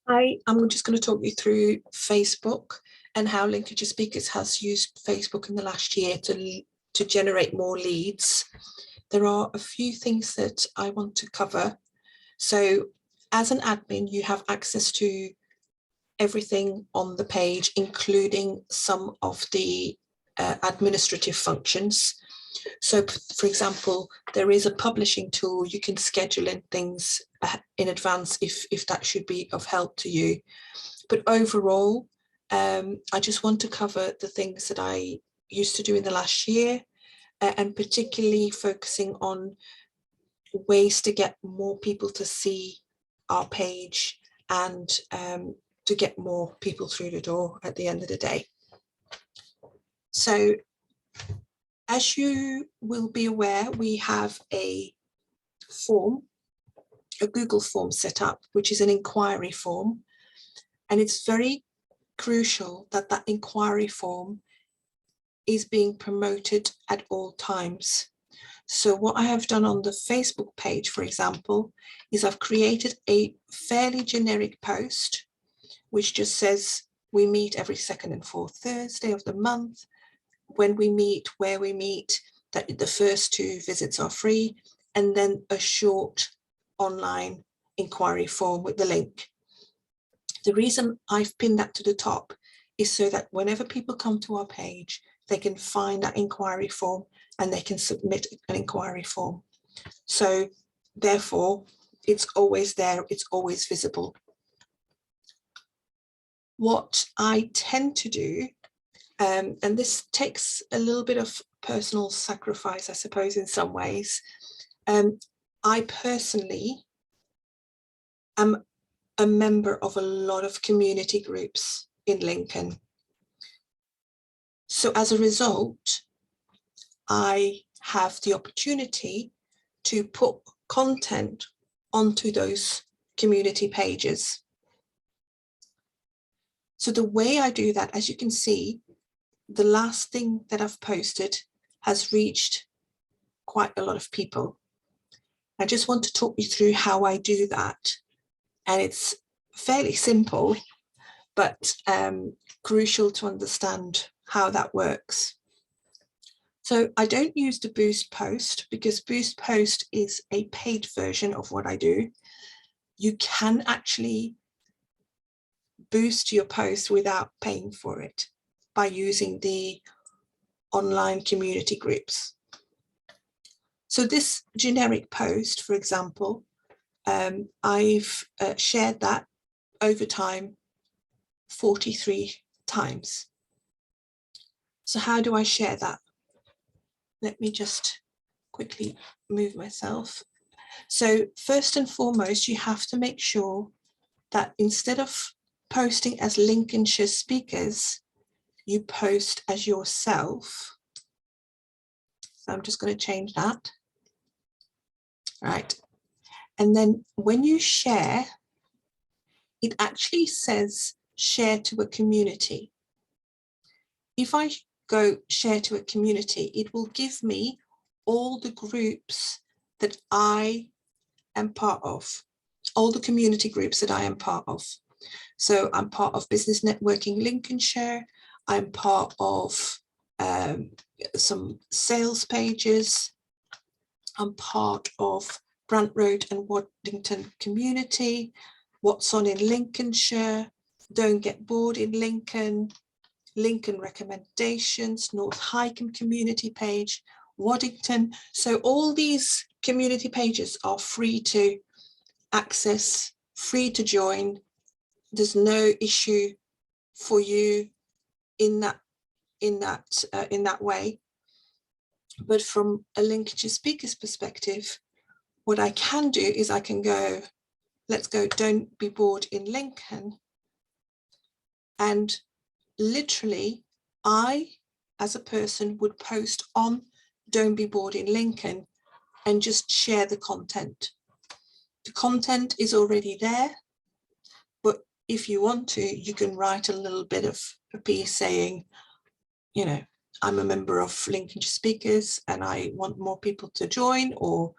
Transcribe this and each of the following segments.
I'm just going to talk you through Facebook and how Lincolnshire Speakers has used Facebook in the last year to generate more leads. There are a few things that I want to cover. So as an admin, you have access to everything on the page, including some of the administrative functions. So, for example, there is a publishing tool. You can schedule in things in advance if that should be of help to you. But overall, I just want to cover the things that I used to do in the last year, and particularly focusing on ways to get more people to see our page and to get more people through the door at the end of the day. So, as you will be aware, we have a form, a Google form set up, which is an inquiry form. And it's very crucial that that inquiry form is being promoted at all times. So what I have done on the Facebook page, for example, is I've created a fairly generic post, which just says we meet every second and fourth Thursday of the month. When we meet, where we meet, that the first 2 visits are free, and then a short online inquiry form with the link. The reason I've pinned that to the top is so that whenever people come to our page, they can find that inquiry form and they can submit an inquiry form. So therefore, it's always there, it's always visible. What I tend to do, and this takes a little bit of personal sacrifice, I suppose, in some ways. I personally am a member of a lot of community groups in Lincoln. So as a result, I have the opportunity to put content onto those community pages. So the way I do that, as you can see, the last thing that I've posted has reached quite a lot of people. I just want to talk you through how I do that. And it's fairly simple, but crucial to understand how that works. So I don't use the Boost Post because Boost Post is a paid version of what I do. You can actually boost your post without paying for it by using the online community groups. So this generic post, for example, I've shared that over time 43 times. So how do I share that? Let me just quickly move myself. So first and foremost, you have to make sure that instead of posting as Lincolnshire Speakers, you post as yourself. So I'm just going to change that. Right. And then when you share, it actually says share to a community. If I go share to a community, it will give me all the groups that I am part of, all the community groups that I am part of. So I'm part of Business Networking Lincolnshire. I'm part of some sales pages. I'm part of Brant Road and Waddington Community, What's On in Lincolnshire, Don't Get Bored in Lincoln, Lincoln Recommendations, North Highcombe Community page, Waddington. So all these community pages are free to access, free to join. There's no issue for you in that way. But from a Lincolnshire Speakers perspective, what I can do is I can go, let's go Don't Be Bored in Lincoln. And literally, I, as a person, would post on Don't Be Bored in Lincoln and just share the content. The content is already there, but if you want to, you can write a little bit of a piece saying, you know, I'm a member of Lincolnshire Speakers and I want more people to join, or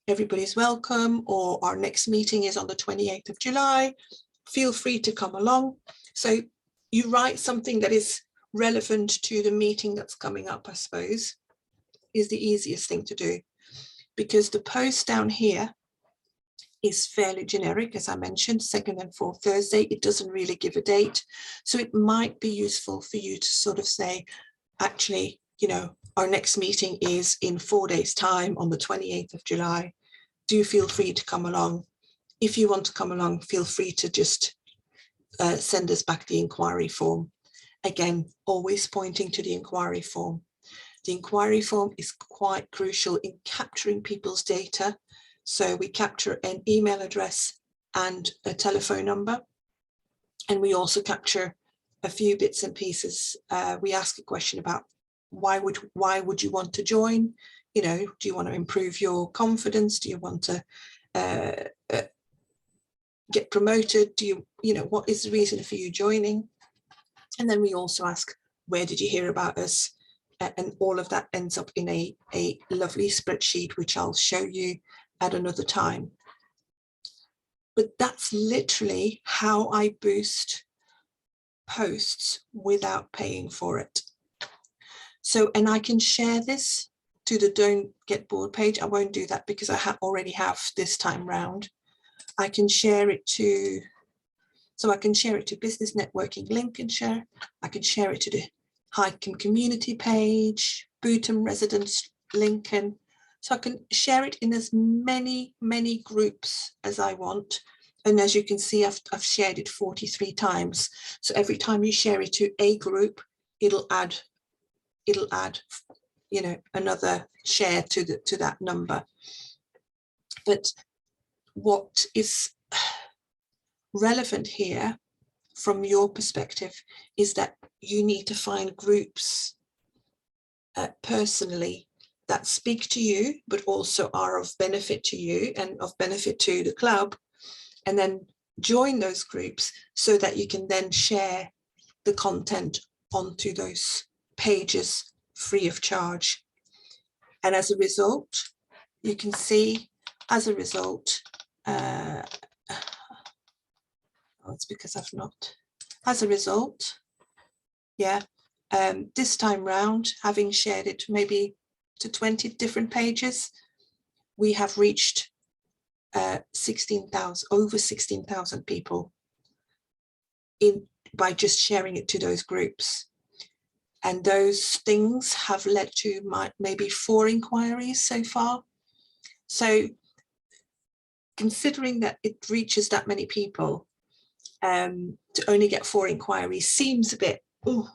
everybody's welcome, or our next meeting is on the 28th of July. feel free to come along. So you write something that is relevant to the meeting that's coming up, I suppose, is the easiest thing to do, because the post down here is fairly generic, as I mentioned, second and fourth Thursday. It doesn't really give a date. So it might be useful for you to sort of say, actually, you know, our next meeting is in 4 days' time on the 28th of July. Do feel free to come along. If you want to come along, feel free to just send us back the inquiry form. Again, always pointing to the inquiry form. The inquiry form is quite crucial in capturing people's data. So we capture an email address and a telephone number. And we also capture a few bits and pieces. We ask a question about why would you want to join? You know, do you want to improve your confidence? Do you want to get promoted? Do you know, what is the reason for you joining? And then we also ask, where did you hear about us? And all of that ends up in a lovely spreadsheet, which I'll show you at another time. But that's literally how I boost posts without paying for it. So, and I can share this to the Don't Get Bored page. I won't do that because I already have this time round. I can share it to, so I can share it to Business Networking Lincolnshire. I can share it to the Highcombe community page, Bootham Residents Lincoln. So I can share it in as many groups as I want. And as you can see, I've shared it 43 times. So every time you share it to a group, it'll add, you know, another share to that number. But what is relevant here from your perspective is that you need to find groups personally that speak to you, but also are of benefit to you and of benefit to the club, and then join those groups so that you can then share the content onto those pages free of charge. And as a result, you can see, as a result, oh, it's because I've not, as a result, yeah, this time round, having shared it maybe to 20 different pages, we have reached 16,000, over 16,000 people by just sharing it to those groups. And those things have led to maybe 4 inquiries so far. So considering that it reaches that many people, to only get 4 inquiries seems a bit, ooh,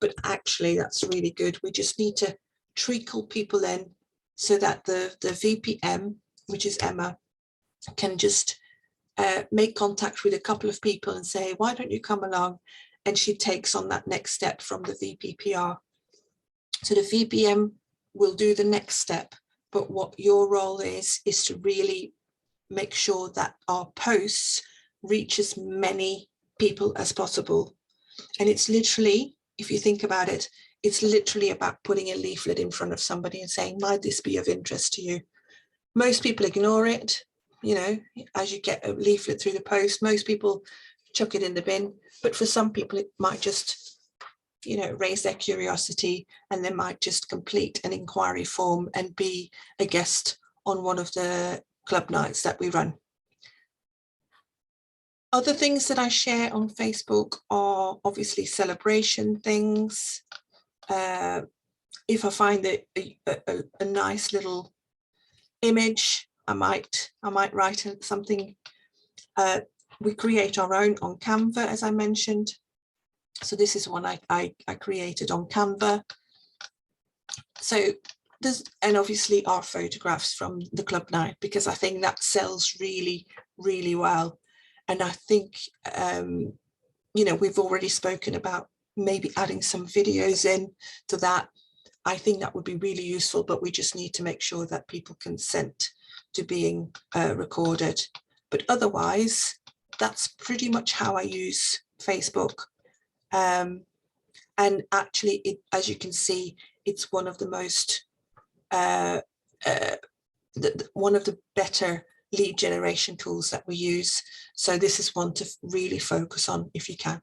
but actually that's really good. We just need to trickle people in so that the VPM, which is Emma, can just make contact with a couple of people and say, why don't you come along? And she takes on that next step from the VPPR. So the VPM will do the next step, but what your role is to really make sure that our posts reach as many people as possible. And it's literally, if you think about it, it's literally about putting a leaflet in front of somebody and saying, might this be of interest to you? Most people ignore it. You know, as you get a leaflet through the post, most people chuck it in the bin. But for some people, it might just, you know, raise their curiosity, and they might just complete an inquiry form and be a guest on one of the club nights that we run. Other things that I share on Facebook are obviously celebration things. If I find a nice little image, I might write something. We create our own on Canva, as I mentioned. So this is one I created on Canva. So there's, and obviously our photographs from the club night, because I think that sells really, really well. And I think, you know, we've already spoken about maybe adding some videos in to that. I think that would be really useful, but we just need to make sure that people consent to being recorded. But otherwise, that's pretty much how I use Facebook. And actually, as you can see, it's one of the most, one of the better lead generation tools that we use. So this is one to really focus on if you can.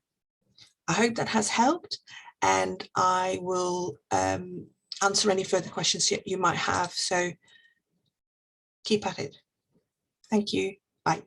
I hope that has helped, and I will answer any further questions you might have. So keep at it. Thank you. Bye.